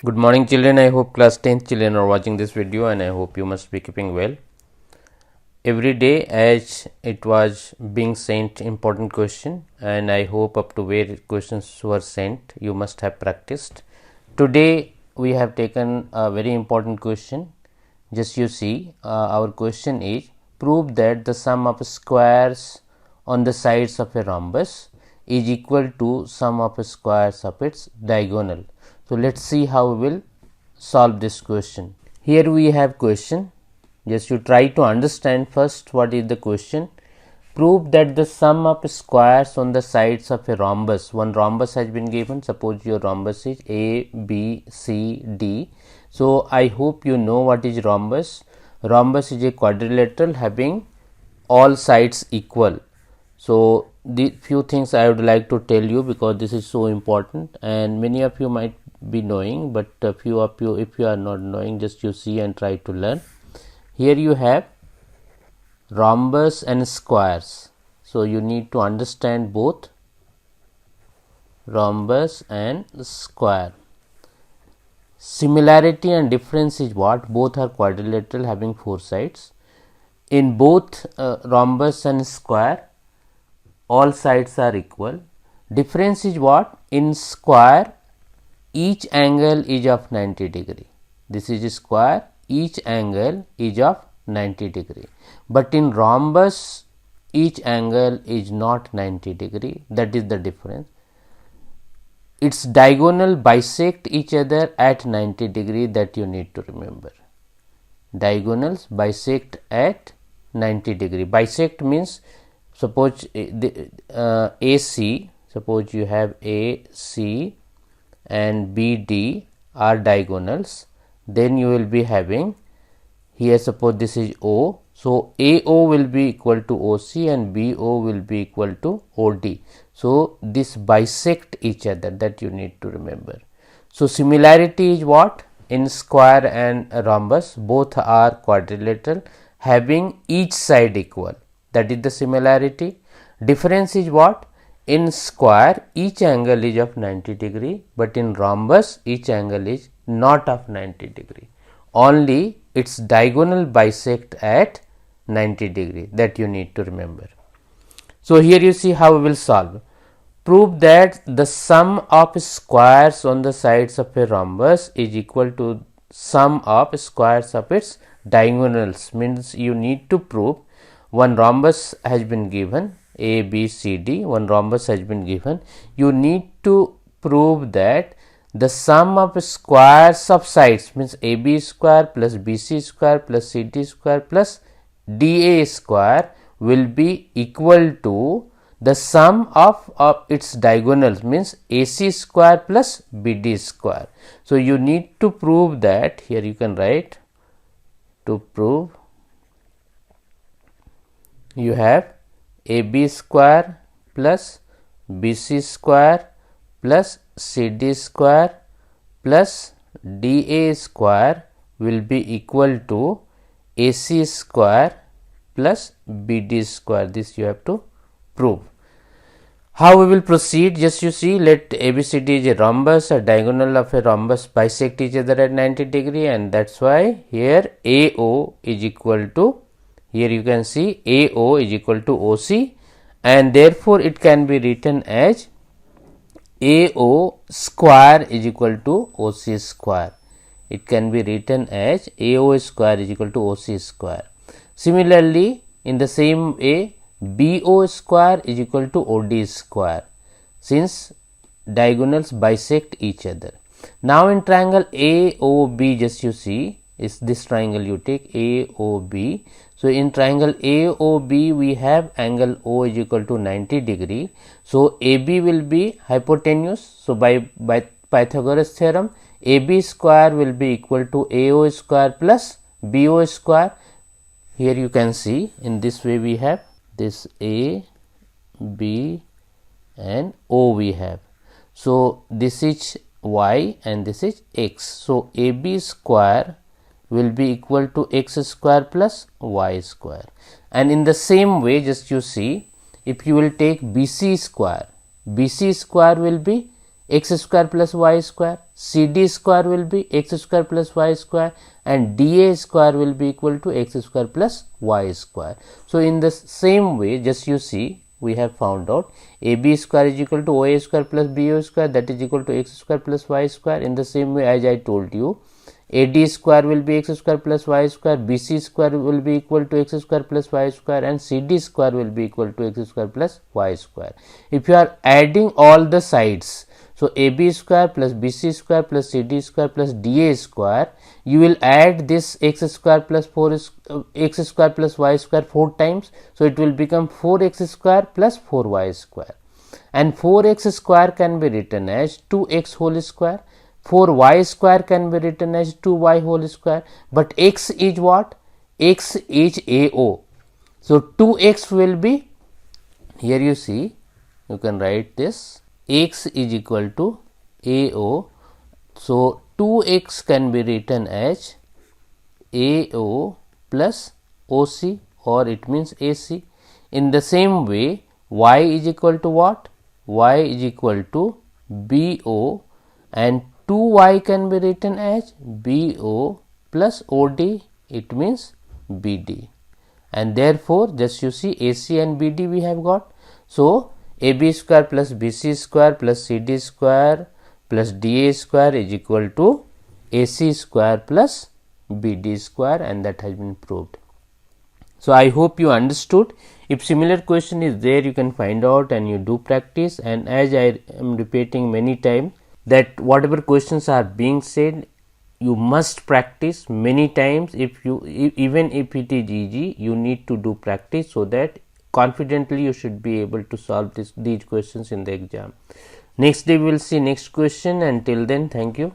Good morning children, I hope class 10th children are watching this video and I hope you must be keeping well. Every day as it was being sent important question and I hope up to where questions were sent you must have practiced. Today we have taken a very important question. Just you see our question is prove that the sum of squares on the sides of a rhombus is equal to sum of squares of its diagonal. So, let us see how we will solve this question. Here we have question. Just you try to understand first what is the question. Prove that the sum of squares on the sides of a rhombus, one rhombus has been given, suppose your rhombus is A, B, C, D. So, I hope you know what is rhombus. Rhombus is a quadrilateral having all sides equal. So, the few things I would like to tell you because this is so important and many of you might be knowing, but a few of you if you are not knowing just you see and try to learn. Here you have rhombus and squares. So, you need to understand both rhombus and square. Similarity and difference is what? Both are quadrilateral having four sides. In both rhombus and square all sides are equal. Difference is what? In square each angle is of 90 degree. This is a square, each angle is of 90 degree. But in rhombus each angle is not 90 degree, that is the difference. Its diagonal bisect each other at 90 degree, that you need to remember. Diagonals bisect at 90 degree. Bisect means suppose AC, suppose you have AC and BD are diagonals, then you will be having here suppose this is O. So, AO will be equal to OC and BO will be equal to OD. So, this bisect each other, that you need to remember. So, similarity is what? In square and rhombus both are quadrilateral having each side equal, that is the similarity. Difference is what? In square each angle is of 90 degree, but in rhombus each angle is not of 90 degree, only its diagonal bisect at 90 degree, that you need to remember. So, here you see how we will solve. Prove that the sum of squares on the sides of a rhombus is equal to sum of squares of its diagonals, means you need to prove one rhombus has been given A, B, C, D, one rhombus has been given. You need to prove that the sum of squares of sides means AB square plus BC square plus CD square plus DA square will be equal to the sum of its diagonals means AC square plus BD square. So, you need to prove that, here you can write, to prove you have AB square plus BC square plus CD square plus DA square will be equal to AC square plus BD square. This you have to prove. How we will proceed? Just you see, let ABCD is a rhombus, a diagonal of a rhombus bisect each other at 90 degree, and that is why here AO is equal to, here you can see AO is equal to OC, and therefore it can be written as AO square is equal to OC square. It can be written as AO square is equal to OC square. Similarly, in the same way, BO square is equal to OD square, since diagonals bisect each other. Now, in triangle AOB, just you see, is this triangle you take AOB. So, in triangle AOB we have angle O is equal to 90 degree. So, AB will be hypotenuse. So, by Pythagoras theorem AB square will be equal to AO square plus BO square. Here you can see in this way we have this A, B and O we have. So, this is Y and this is X. So, AB square will be equal to X square plus Y square, and in the same way just you see if you will take BC square will be x square plus y square, CD square will be x square plus y square, and dA square will be equal to x square plus y square. So in the same way, just you see, we have found out AB square is equal to OA square plus BO square, that is equal to x square plus y square. In the same way, as I told you, AD square will be x square plus y square, BC square will be equal to x square plus y square, and CD square will be equal to x square plus y square. If you are adding all the sides, so AB square plus BC square plus CD square plus DA square, you will add this x square plus x square plus y square 4 times. So it will become 4x square plus 4y square, and 4x square can be written as 2x whole square. 4y square can be written as 2y whole square, but x is what? X is AO. So 2x will be, here you see, you can write this, x is equal to AO. So 2x can be written as AO plus OC, or it means AC. In the same way, y is equal to what? Y is equal to BO, and 2y can be written as BO plus OD, it means BD, and therefore just you see AC and BD we have got. So AB square plus BC square plus CD square plus DA square is equal to AC square plus BD square, and that has been proved. So I hope you understood. If similar question is there, you can find out and you do practice. And as I am repeating many times, that whatever questions are being said, you must practice many times. If you, even if it is easy, you need to do practice, so that confidently you should be able to solve these questions in the exam. Next day we will see next question. Until then, thank you.